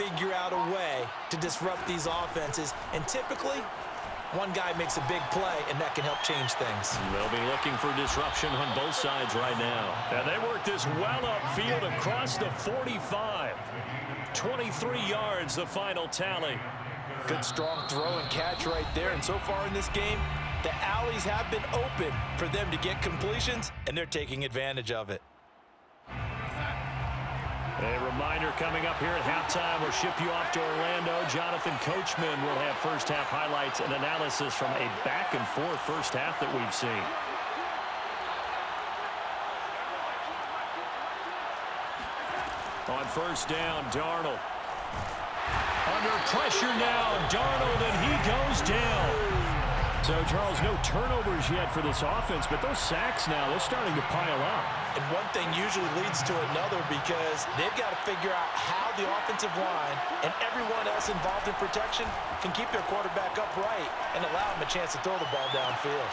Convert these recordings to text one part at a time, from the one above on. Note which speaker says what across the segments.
Speaker 1: figure out a way to disrupt these offenses, and typically, one guy makes a big play, and that can help change things.
Speaker 2: They'll be looking for disruption on both sides right now. And they work this well upfield across the 45. 23 yards, the final tally.
Speaker 1: Good strong throw and catch right there, and so far in this game, the alleys have been open for them to get completions, and they're taking advantage of it.
Speaker 2: A reminder coming up here at halftime. We'll ship you off to Orlando. Jonathan Coachman will have first-half highlights and analysis from a back-and-forth first half that we've seen. On first down, Darnold. Under pressure now, Darnold, and he goes down. So, Charles, no turnovers yet for this offense, but those sacks now, they're starting to pile up.
Speaker 1: And one thing usually leads to another because they've got to figure out how the offensive line and everyone else involved in protection can keep their quarterback upright and allow him a chance to throw the ball downfield.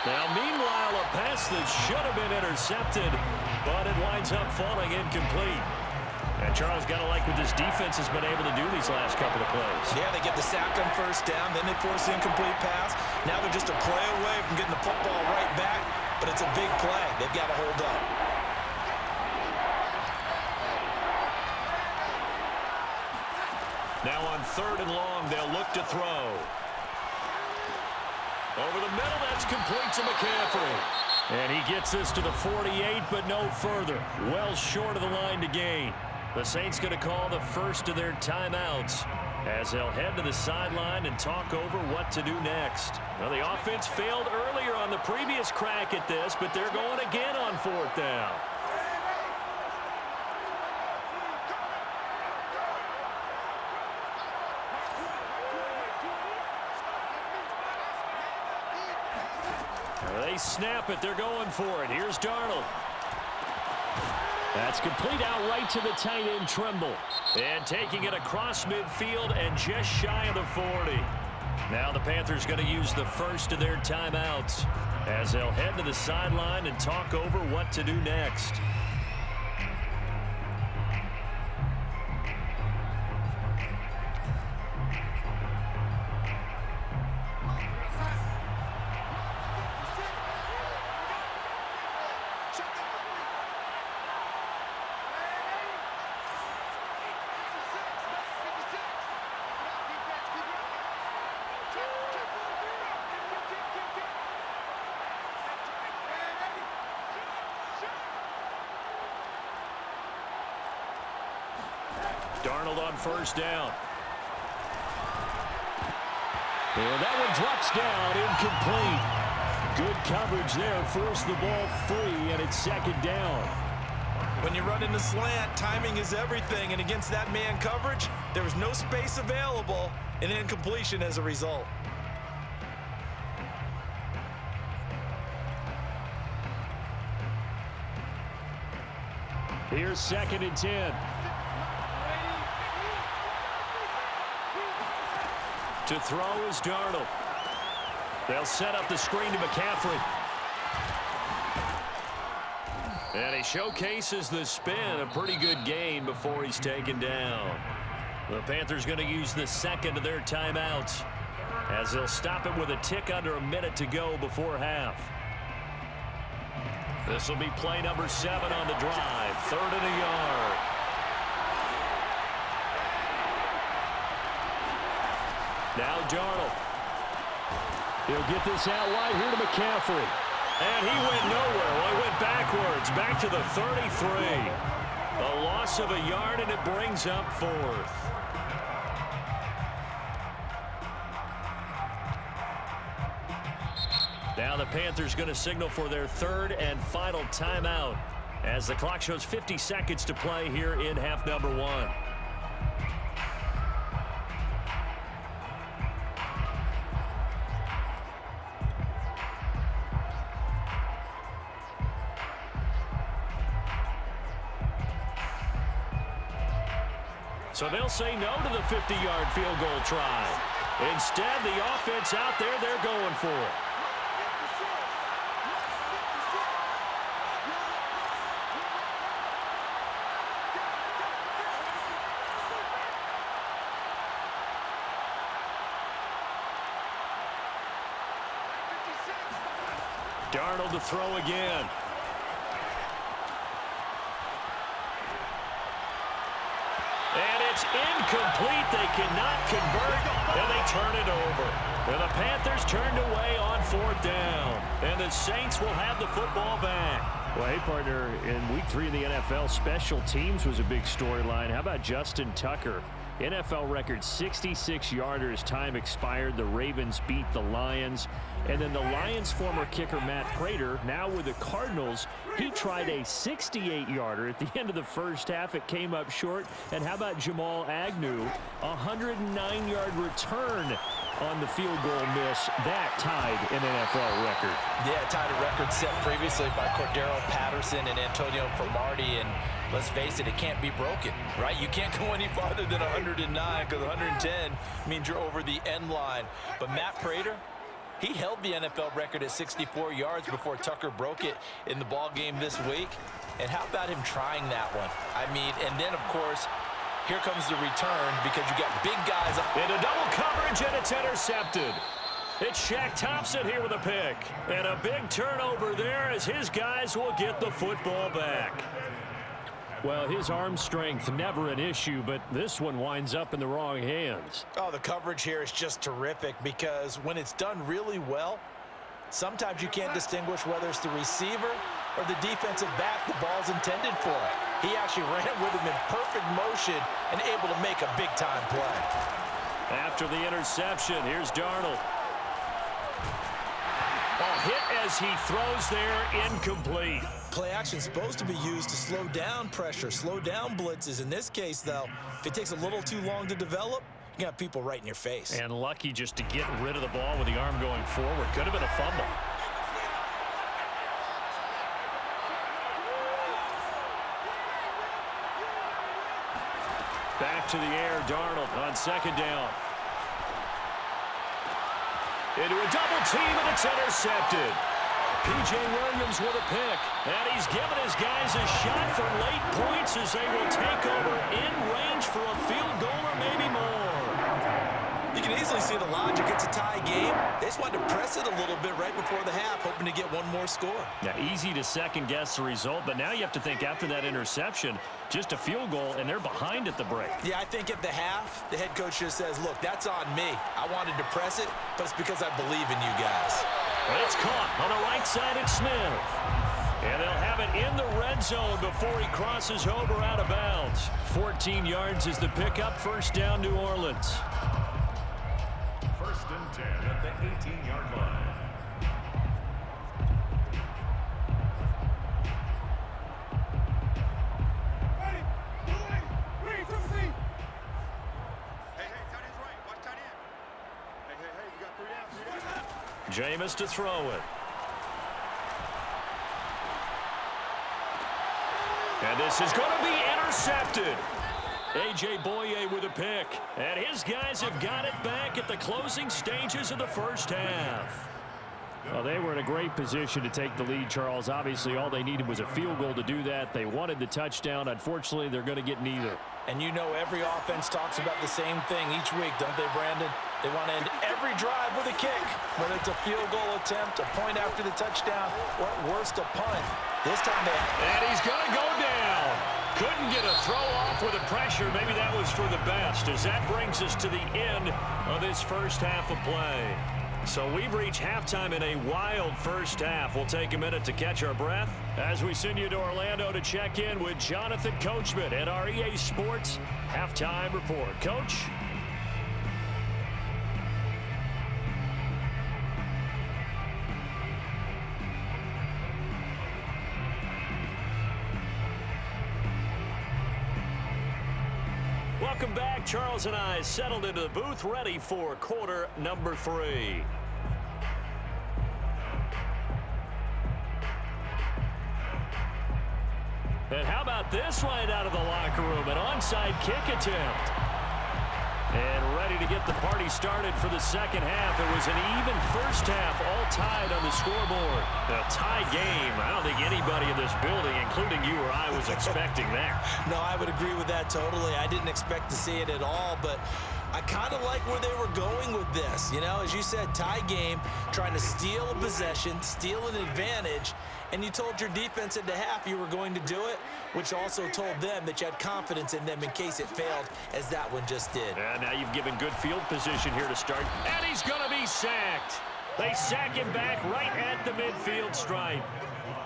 Speaker 2: Now, meanwhile, a pass that should have been intercepted, but it winds up falling incomplete. And Charles, got to like what this defense has been able to do these last couple of plays.
Speaker 1: Yeah, they get the sack on first down, then they force the incomplete pass. Now they're just a play away from getting the football right back, but it's a big play. They've got to hold up.
Speaker 2: Now on third and long, they'll look to throw. Over the middle, that's complete to McCaffrey. And he gets this to the 48, but no further. Well short of the line to gain. The Saints going to call the first of their timeouts as they'll head to the sideline and talk over what to do next. Well, the offense failed earlier on the previous crack at this, but they're going again on fourth down. They snap it. They're going for it. Here's Darnold. That's complete out right to the tight end, Tremble. And taking it across midfield and just shy of the 40. Now the Panthers going to use the first of their timeouts as they'll head to the sideline and talk over what to do next. Darnold on first down. And that one drops down, incomplete. Good coverage there, forced the ball free, and it's second down.
Speaker 1: When you run in the slant, timing is everything, and against that man coverage, there was no space available, and incompletion as a result.
Speaker 2: Here's second and 10. To throw is Darnold. They'll set up the screen to McCaffrey. And he showcases the spin, a pretty good gain before he's taken down. The Panthers going to use the second of their timeouts as they'll stop it with a tick under a minute to go before half. This will be play number 7 on the drive, 3rd and a yard. Now Darnold. He'll get this out wide here to McCaffrey. And he went nowhere. Well, he went backwards, back to the 33. A loss of a yard, and it brings up 4th. Now the Panthers going to signal for their 3rd and final timeout as the clock shows 50 seconds to play here in half number 1. So they'll say no to the 50-yard field goal try. Instead, the offense out there, they're going for it. Darnold to throw again. And it's incomplete. They cannot convert, and they turn it over. And the Panthers turned away on 4th down. And the Saints will have the football back. Well, hey, partner, in Week 3 of the NFL, special teams was a big storyline. How about Justin Tucker? NFL record 66-yarder as time expired. The Ravens beat the Lions. And then the Lions' former kicker, Matt Prater, now with the Cardinals, he tried a 68-yarder at the end of the first half. It came up short. And how about Jamal Agnew? A 109-yard return on the field goal miss. That tied an NFL record.
Speaker 1: Yeah, tied a record set previously by Cordero Patterson and Antonio Cromartie, and let's face it, it can't be broken, right? You can't go any farther than 109 because 110 means you're over the end line. But Matt Prater, he held the NFL record at 64 yards before Tucker broke it in the ball game this week. And how about him trying that one? I mean, and then, of course, here comes the return because you got big guys.
Speaker 2: Into double coverage, and it's intercepted. It's Shaq Thompson here with a pick. And a big turnover there as his guys will get the football back. Well, his arm strength never an issue, but this one winds up in the wrong hands.
Speaker 1: Oh, the coverage here is just terrific because when it's done really well, sometimes you can't distinguish whether it's the receiver or the defensive back the ball's intended for. He actually ran with him in perfect motion and able to make a big-time play.
Speaker 2: After the interception, here's Darnold. Ball hit as he throws there, incomplete.
Speaker 1: Play action is supposed to be used to slow down pressure, slow down blitzes. In this case, though, if it takes a little too long to develop, you got people right in your face.
Speaker 2: And lucky just to get rid of the ball with the arm going forward. Could have been a fumble. Back to the air, Darnold on 2nd down. Into a double team, and it's intercepted. P.J. Williams with a pick. And he's given his guys a shot for late points as they will take over in range for a field goal or maybe more.
Speaker 1: You can easily see the logic. It's a tie game. They just wanted to press it a little bit right before the half, hoping to get one more score.
Speaker 2: Yeah, easy to second-guess the result, but now you have to think after that interception, just a field goal, and they're behind at the break.
Speaker 1: Yeah, I think at the half, the head coach just says, look, that's on me. I wanted to press it, but it's because I believe in you guys.
Speaker 2: It's caught on the right side at Smith. And they'll have it in the red zone before he crosses over out of bounds. 14 yards is the pickup. 1st down, New Orleans.
Speaker 3: 1st and 10 at the 18-yard line.
Speaker 2: Jameis to throw it. And this is going to be intercepted. A.J. Boye with a pick. And his guys have got it back at the closing stages of the first half. Well, they were in a great position to take the lead, Charles. Obviously, all they needed was a field goal to do that. They wanted the touchdown. Unfortunately, they're going to get neither.
Speaker 1: And you know every offense talks about the same thing each week, don't they, Brandon? They want to end every drive with a kick, whether it's a field goal attempt, a point after the touchdown, or at worst, a punt. This time they...
Speaker 2: And he's going to go down. Couldn't get a throw off with the pressure. Maybe that was for the best, as that brings us to the end of this first half of play. So we've reached halftime in a wild first half. We'll take a minute to catch our breath as we send you to Orlando to check in with Jonathan Coachman at our EA Sports Halftime Report. Coach? Welcome back. Charles and I settled into the booth, ready for quarter number 3. And how about this right out of the locker room? An onside kick attempt. And ready to get the party started for the second half. It was an even first half, all tied on the scoreboard. A tie game. I don't think anybody in this building, including you or I, was expecting that.
Speaker 1: No, I would agree with that totally. I didn't expect to see it at all, but I kind of like where they were going with this. You know, as you said, tie game, trying to steal a possession, steal an advantage, and you told your defense at the half you were going to do it, which also told them that you had confidence in them in case it failed, as that one just did.
Speaker 2: And now you've given good field position here to start, and he's going to be sacked. They sack him back right at the midfield stripe.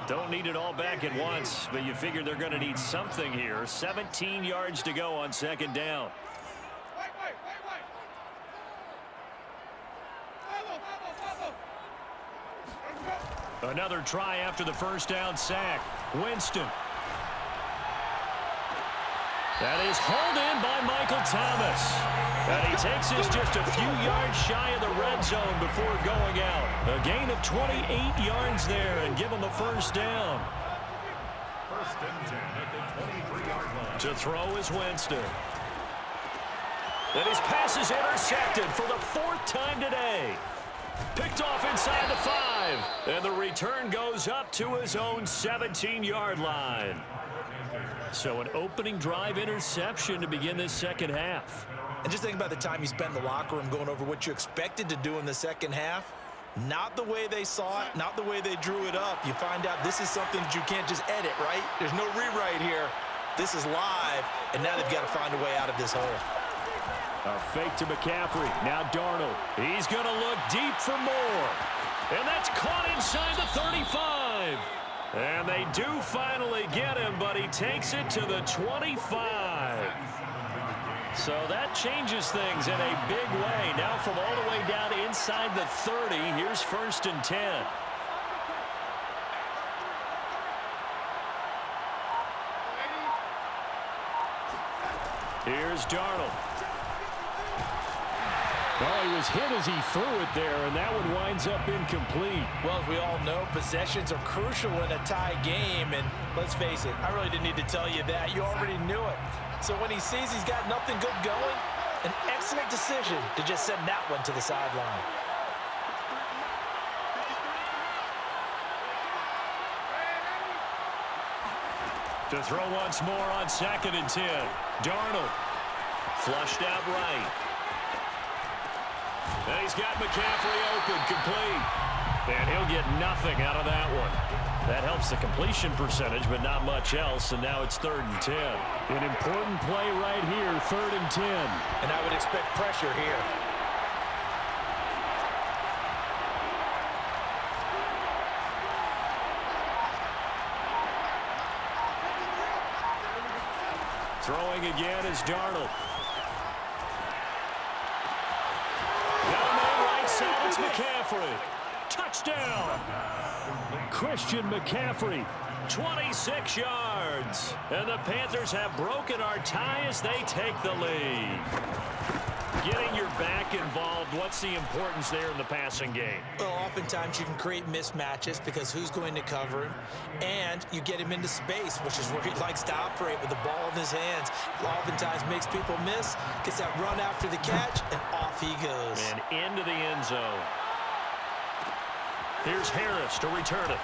Speaker 2: Don't need it all back at once, but you figure they're going to need something here. 17 yards to go on second down. Another try after the first down sack. Winston. That is hauled in by Michael Thomas. And he takes this just a few yards shy of the red zone before going out. A gain of 28 yards there and give him a first down.
Speaker 3: First and 10 at the 23-yard line.
Speaker 2: To throw is Winston. And his pass is intercepted for the fourth time today. Picked off inside the 5. And the return goes up to his own 17-yard line. So an opening drive interception to begin this second half.
Speaker 1: And just think about the time you spent in the locker room going over what you expected to do in the second half. Not the way they saw it, not the way they drew it up. You find out this is something that you can't just edit, right? There's no rewrite here. This is live, and now they've got to find a way out of this hole.
Speaker 2: A fake to McCaffrey. Now Darnold. He's going to look deep for more. And that's caught inside the 35. And they do finally get him, but he takes it to the 25. So that changes things in a big way. Now from all the way down inside the 30, here's first and 10. Here's Darnold. Well, he was hit as he threw it there, and that one winds up incomplete.
Speaker 1: Well, as we all know, possessions are crucial in a tie game, and let's face it, I really didn't need to tell you that. You already knew it. So when he sees he's got nothing good going, an excellent decision to just send that one to the sideline.
Speaker 2: To throw once more on second and 10. Darnold. Flushed out right. And he's got McCaffrey open, complete. And he'll get nothing out of that one. That helps the completion percentage, but not much else. And now it's 3rd and 10. An important play right here, 3rd and 10.
Speaker 1: And I would expect pressure here.
Speaker 2: Throwing again is Darnold. Got him in right side, it's McCaffrey. Touchdown! Christian McCaffrey, 26 yards. And the Panthers have broken our tie as they take the lead. Getting your back involved, what's the importance there in the passing game?
Speaker 1: Well, oftentimes you can create mismatches because who's going to cover him, and you get him into space, which is where he likes to operate with the ball in his hands. Oftentimes makes people miss, gets that run after the catch, and off he goes.
Speaker 2: And into the end zone. Here's Harris to return it.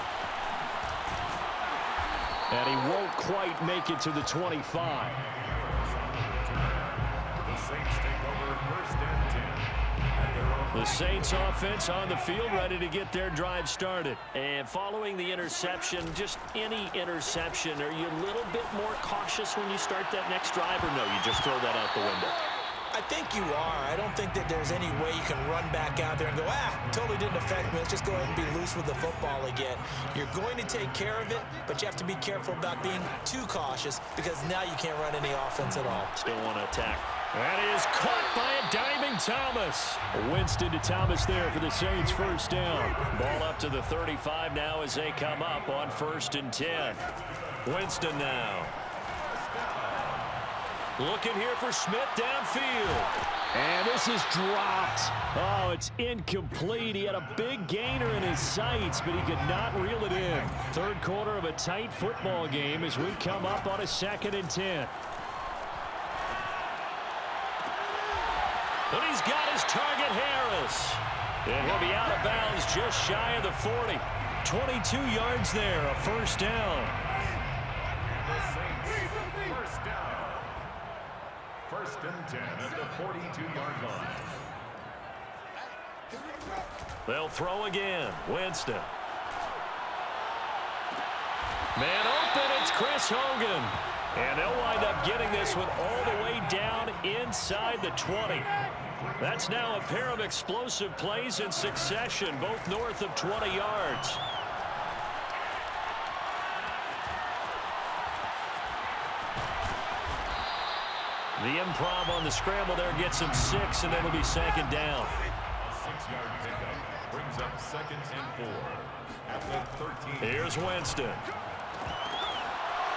Speaker 2: And he won't quite make it to the 25.
Speaker 3: The Saints take over first and 10. At their own
Speaker 2: The Saints offense on the field, ready to get their drive started. And following the interception, just any interception, are you a little bit more cautious when you start that next drive, or no, you just throw that out the window?
Speaker 1: I think you are. I don't think that there's any way you can run back out there and go, totally didn't affect me. Let's just go ahead and be loose with the football again. You're going to take care of it, but you have to be careful about being too cautious because now you can't run any offense at all.
Speaker 2: Still want to attack. That is caught by a diving Thomas. Winston to Thomas there for the Saints' first down. Ball up to the 35 now as they come up on 1st and 10. Winston now. Looking here for Smith downfield. And this is dropped. Oh, it's incomplete. He had a big gainer in his sights, but he could not reel it in. 3rd quarter of a tight football game as we come up on a 2nd and 10. But he's got his target, Harris. And he'll be out of bounds just shy of the 40. 22 yards there, a first down.
Speaker 3: The Saints first down. First First and 10 at the 42-yard line.
Speaker 2: They'll throw again. Winston. Man open, it's Chris Hogan. And they'll wind up getting this one all the way down inside the 20. That's now a pair of explosive plays in succession, both north of 20 yards. The improv on the scramble there gets him 6, and it'll be second down.
Speaker 3: A 6-yard pickup brings up 2nd and 4 at the 13.
Speaker 2: Here's Winston.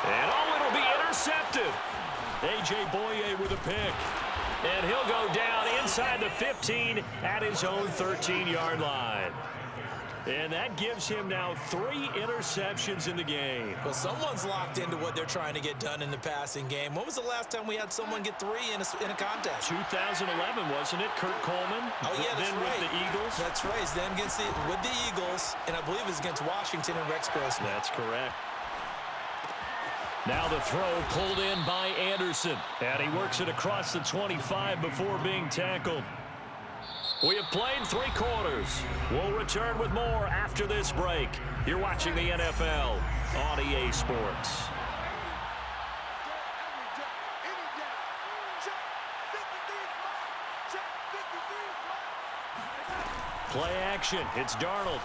Speaker 2: And it'll be intercepted. A.J. Boye with a pick. And he'll go down inside the 15 at his own 13-yard line. And that gives him now 3 interceptions in the game.
Speaker 1: Well, someone's locked into what they're trying to get done in the passing game. When was the last time we had someone get 3 in a contest?
Speaker 2: 2011, wasn't it? Kurt Coleman.
Speaker 1: Oh, yeah, that's
Speaker 2: then
Speaker 1: right.
Speaker 2: with the Eagles.
Speaker 1: That's right. Then with the Eagles, and I believe it's against Washington and Rex Grossman.
Speaker 2: That's correct. Now the throw pulled in by Anderson. And he works it across the 25 before being tackled. We have played 3 quarters. We'll return with more after this break. You're watching the NFL on EA Sports. Play action. It's Darnold.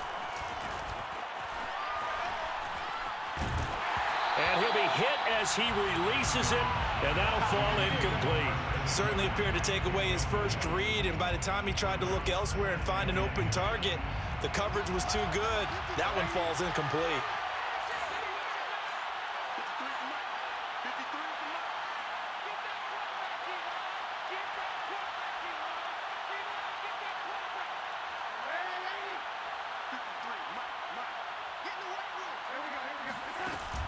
Speaker 2: And he'll be hit as he releases it, and that'll fall incomplete.
Speaker 1: Certainly appeared to take away his first read, and by the time he tried to look elsewhere and find an open target, the coverage was too good. That one falls incomplete.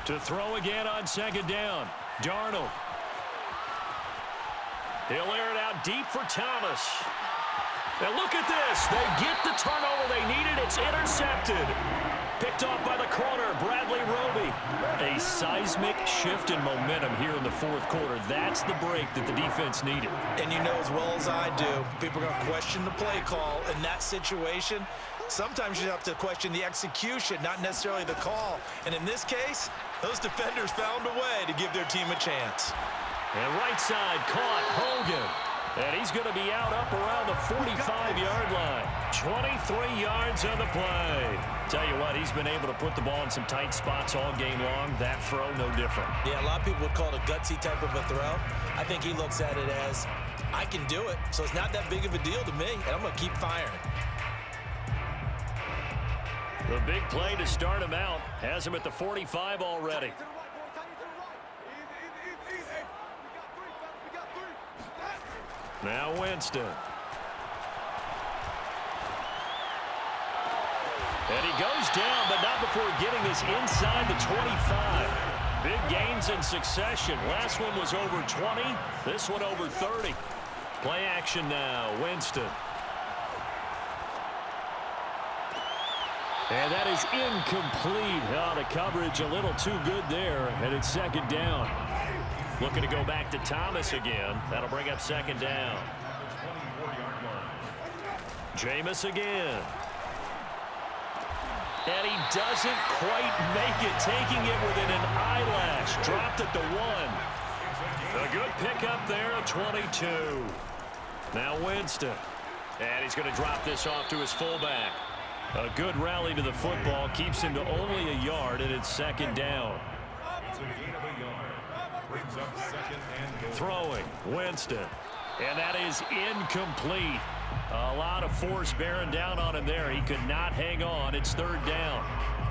Speaker 2: To throw again on second down. Darnold. He'll air it out deep for Thomas. Now look at this. They get the turnover they needed. It's intercepted. Picked off by the corner, Bradley Roby. A seismic shift in momentum here in the fourth quarter. That's the break that the defense needed.
Speaker 1: And you know as well as I do, people are going to question the play call in that situation. Sometimes you have to question the execution, not necessarily the call. And in this case, those defenders found a way to give their team a chance.
Speaker 2: And right side caught Hogan. And he's going to be out up around the 45-yard line. 23 yards on the play. Tell you what, he's been able to put the ball in some tight spots all game long. That throw, no different.
Speaker 1: Yeah, a lot of people would call it a gutsy type of a throw. I think he looks at it as, I can do it, so it's not that big of a deal to me, and I'm going to keep firing.
Speaker 2: The big play to start him out has him at the 45 already. Now Winston. And he goes down, but not before getting this inside the 25. Big gains in succession. Last one was over 20. This one over 30. Play action now. Winston. And that is incomplete. Oh, the coverage a little too good there, and it's second down. Looking to go back to Thomas again. That'll bring up second down. Jameis again. And he doesn't quite make it, taking it within an eyelash. Dropped at the 1. A good pickup there at 22. Now Winston. And he's going to drop this off to his fullback. A good rally to the football keeps him to only a yard, and it's second down.
Speaker 3: It's a gain of a yard. Brings up 2nd and goal.
Speaker 2: Throwing, Winston. And that is incomplete. A lot of force bearing down on him there. He could not hang on. It's third down.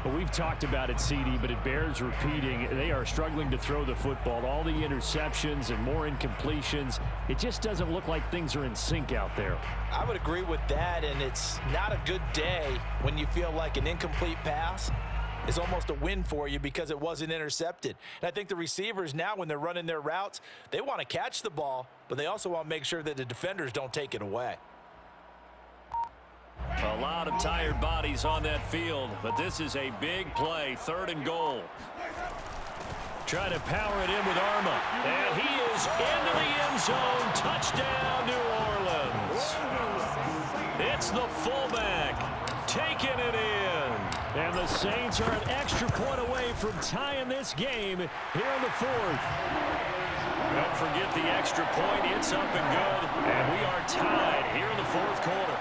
Speaker 4: Well, we've talked about it, CD, but it bears repeating. They are struggling to throw the football. All the interceptions and more incompletions. It just doesn't look like things are in sync out there.
Speaker 1: I would agree with that, and it's not a good day when you feel like an incomplete pass is almost a win for you because it wasn't intercepted. And I think the receivers now, when they're running their routes, they want to catch the ball, but they also want to make sure that the defenders don't take it away.
Speaker 2: A lot of tired bodies on that field, but this is a big play, 3rd and goal. Trying to power it in with Arma, and he goes into the end zone. Touchdown, New Orleans. It's the fullback taking it in.
Speaker 4: And the Saints are an extra point away from tying this game here in the fourth.
Speaker 2: Don't forget the extra point. It's up and good. And we are tied here in the fourth quarter.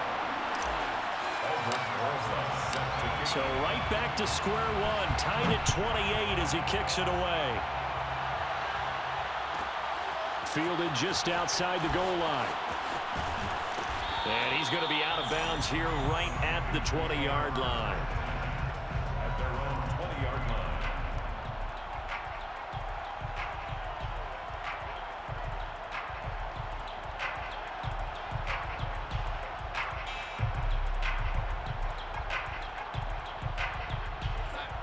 Speaker 2: So right back to square one. Tied at 28 as he kicks it away.
Speaker 4: Fielded just outside the goal line.
Speaker 2: And he's going to be out of bounds here right at the 20-yard line.
Speaker 3: At their own 20-yard line.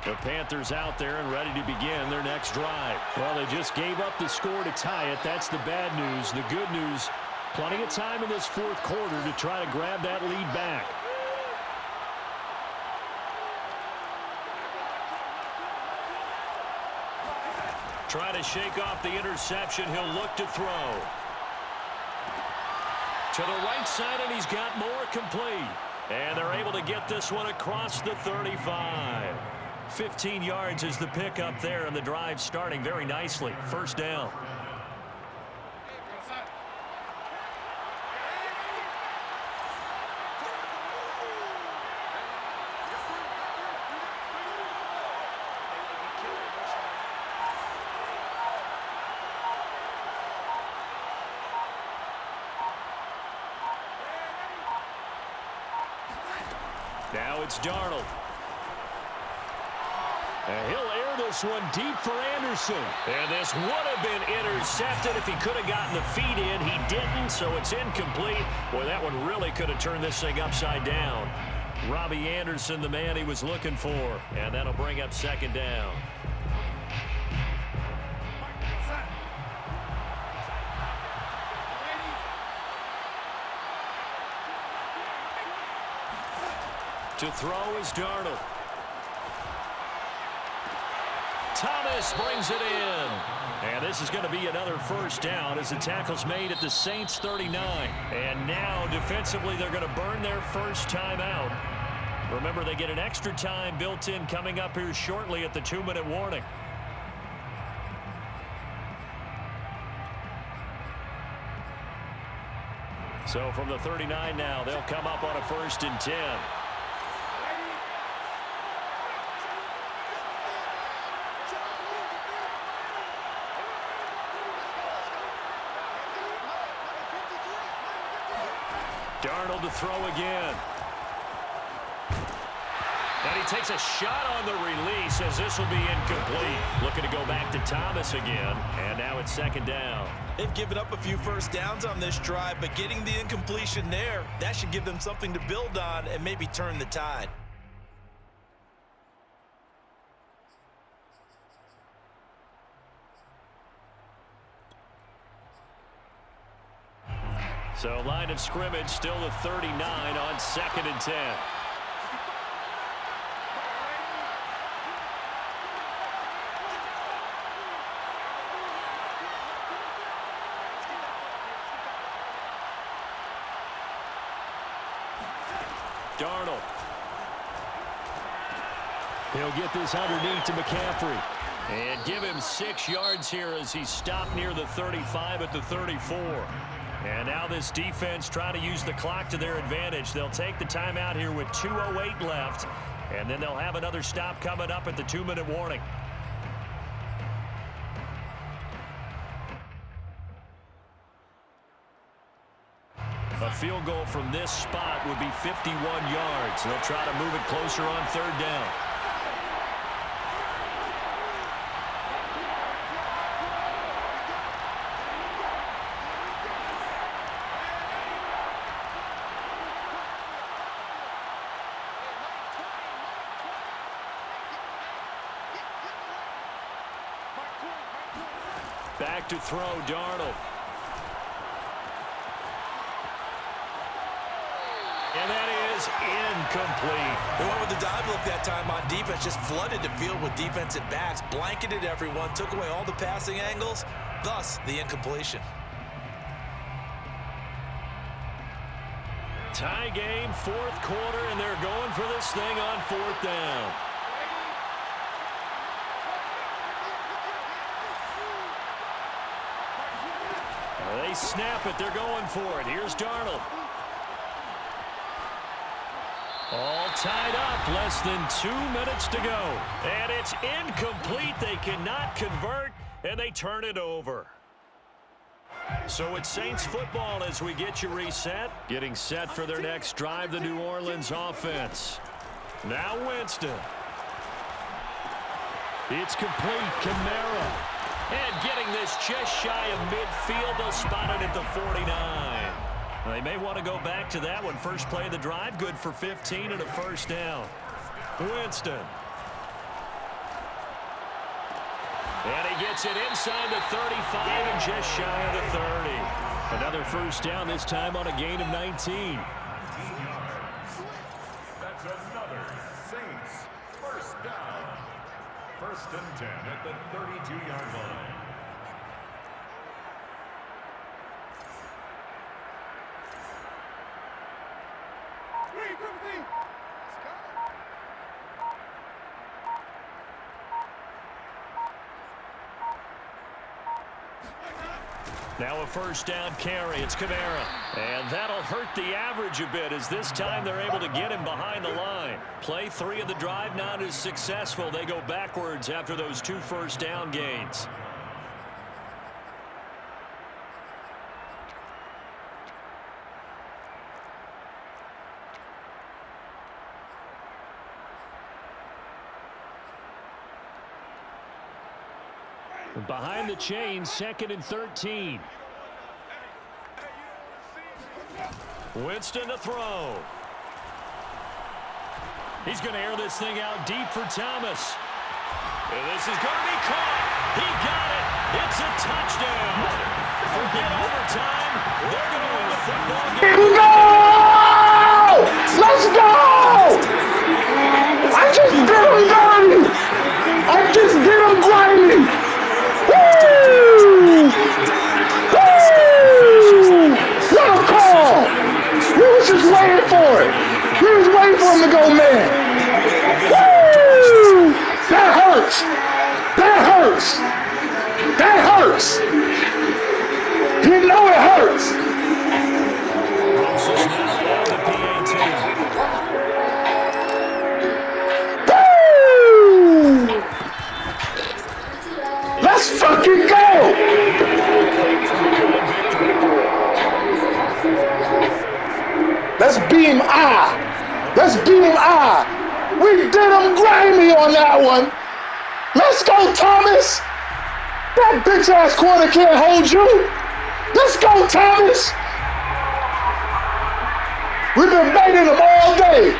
Speaker 4: The Panthers out there and ready to begin their next drive. Well, they just gave up the score to tie it. That's the bad news. The good news, plenty of time in this fourth quarter to try to grab that lead back.
Speaker 2: Trying to shake off the interception. He'll look to throw. To the right side, and he's got more complete. And they're able to get this one across the 35. 15 yards is the pickup there, and the drive starting very nicely. First down. Now it's Darnold. And he'll air this one deep for Anderson. And this would have been intercepted if he could have gotten the feet in. He didn't, so it's incomplete. Boy, that one really could have turned this thing upside down. Robbie Anderson, the man he was looking for. And that'll bring up second down. To throw is Darnold. Thomas brings it in. And this is going to be another first down as the tackle's made at the Saints 39. And now defensively they're going to burn their first timeout. Remember, they get an extra time built in coming up here shortly at the 2-minute warning. So from the 39 now, they'll come up on a 1st and 10. Darnold to throw again. And he takes a shot on the release as this will be incomplete. Looking to go back to Thomas again. And now it's second down.
Speaker 1: They've given up a few first downs on this drive, but getting the incompletion there, that should give them something to build on and maybe turn the tide.
Speaker 2: So line of scrimmage still the 39 on 2nd and 10. Darnold.
Speaker 4: He'll get this underneath to McCaffrey.
Speaker 2: And give him 6 yards here as he stopped near the 35 at the 34. And now this defense trying to use the clock to their advantage. They'll take the timeout here with 2:08 left. And then they'll have another stop coming up at the 2-minute warning. A field goal from this spot would be 51 yards. They'll try to move it closer on 3rd down. Back to throw, Darnold. And that is incomplete.
Speaker 1: They went with the dive look that time on defense, just flooded the field with defensive backs, blanketed everyone, took away all the passing angles. thus the incompletion.
Speaker 2: Tie game, fourth quarter, and they're going for this thing on fourth down. They snap it. They're going for it. Here's Darnold. All tied up. Less than 2 minutes to go. And it's incomplete. They cannot convert, and they turn it over. So it's Saints football as we get you reset. Getting set for their next drive, the New Orleans offense. Now Winston. It's complete. Kamara. And getting this just shy of midfield. They'll spot it at the 49. They may want to go back to that one. First play of the drive, good for 15 and a first down. Winston. And he gets it inside the 35 and just shy of the 30. Another first down, this time on a gain of 19.
Speaker 3: That's another Saints first down. First and 10 at the 32-yard line.
Speaker 2: Now a first down carry. It's Kamara. And that'll hurt the average a bit as this time they're able to get him behind the line. Play 3 of the drive not as successful. They go backwards after those 2 first down gains. Behind the chain, 2nd and 13. Winston to throw. He's going to air this thing out deep for Thomas. And this is going to be caught. He got it. It's a touchdown. Forget overtime. They're going to win the football game.
Speaker 5: Go! Let's go! I just did him dirty. I just did him grimy. Woo! Woo! What a call! He was just waiting for it. He was waiting for him to go, man. Woo! That hurts. That hurts. That hurts. You know it hurts. Woo! Let's fucking go! Let's beam Let's beam We did him grimy on that one. Let's go, Thomas. That bitch-ass corner can't hold you. Let's go, Thomas. We've been baiting him all day.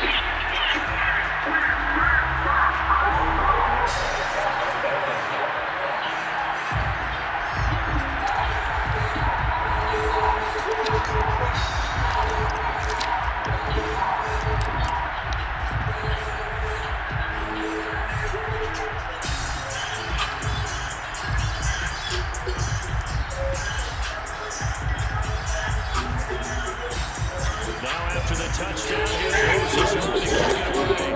Speaker 2: Touchdown. Here's Moses on to kick it away.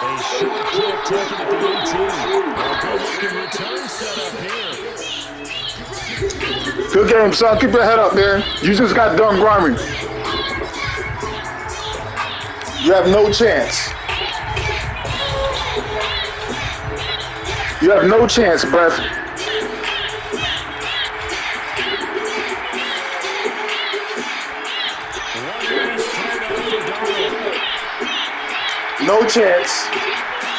Speaker 2: A short kick taken at the 18. A good-looking return set up here.
Speaker 5: Good game, son. Keep your head up, man. You just got done grimy. You have no chance. You have no chance, bruh. No chance.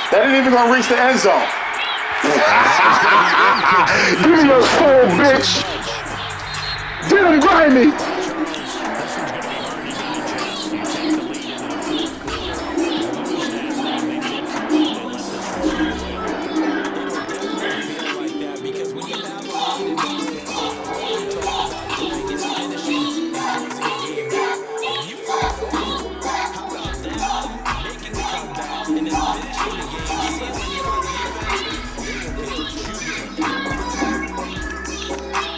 Speaker 5: That ain't even gonna reach the end zone. Give me your soul, bitch. Get him grimy.